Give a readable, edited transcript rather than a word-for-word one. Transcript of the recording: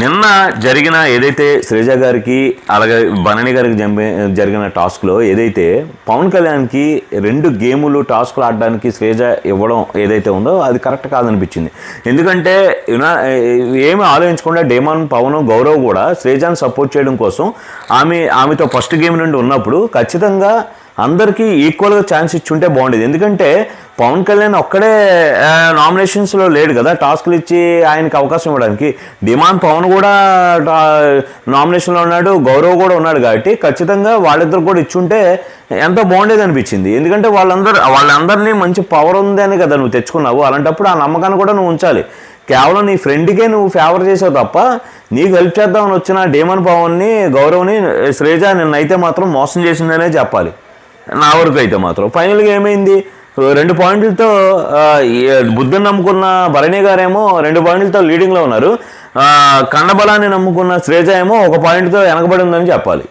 నిన్న జరిగిన ఏదైతే శ్రీజ గారికి అలాగే బనని గారికి జరిగిన టాస్క్లో ఏదైతే పవన్ కళ్యాణ్కి 2 గేములు టాస్క్లు ఆడడానికి శ్రీజ ఇవ్వడం ఏదైతే ఉందో అది కరెక్ట్ కాదనిపించింది. ఎందుకంటే ఏమి ఆలోచించకుండా డేమాన్, పవన్, గౌరవ్ కూడా శ్రీజాని సపోర్ట్ చేయడం కోసం ఆమెతో ఫస్ట్ గేమ్ నుండి ఉన్నప్పుడు ఖచ్చితంగా అందరికీ ఈక్వల్గా ఛాన్స్ ఇచ్చుంటే బాగుండేది. ఎందుకంటే పవన్ కళ్యాణ్ ఒక్కడే నామినేషన్స్లో లేడు కదా, టాస్క్లు ఇచ్చి ఆయనకి అవకాశం ఇవ్వడానికి. డిమాండ్ పవన్ కూడా నామినేషన్లో ఉన్నాడు, గౌరవ్ కూడా ఉన్నాడు. కాబట్టి ఖచ్చితంగా వాళ్ళిద్దరు కూడా ఇచ్చుంటే ఎంతో బాగుండేది అనిపించింది. ఎందుకంటే వాళ్ళందరినీ మంచి పవర్ ఉంది అని కదా నువ్వు తెచ్చుకున్నావు. అలాంటప్పుడు ఆ నమ్మకాన్ని కూడా నువ్వు ఉంచాలి. కేవలం నీ ఫ్రెండ్కే నువ్వు ఫేవర్ చేసావు తప్ప నీకు హెల్ప్ చేద్దామని వచ్చిన డేమన్ పవన్ని, గౌరవ్ని శ్రీజ నిన్నైతే మాత్రం మోసం చేసిందనే చెప్పాలి. నా వరకు అయితే మాత్రం ఫైనల్గా ఏమైంది, 2 పాయింట్లతో బుద్ధిని నమ్ముకున్న భరణి గారేమో 2 పాయింట్లతో లీడింగ్లో ఉన్నారు. కండబలాన్ని నమ్ముకున్న శ్రీజ ఏమో 1 పాయింట్తో వెనకబడి ఉందని చెప్పాలి.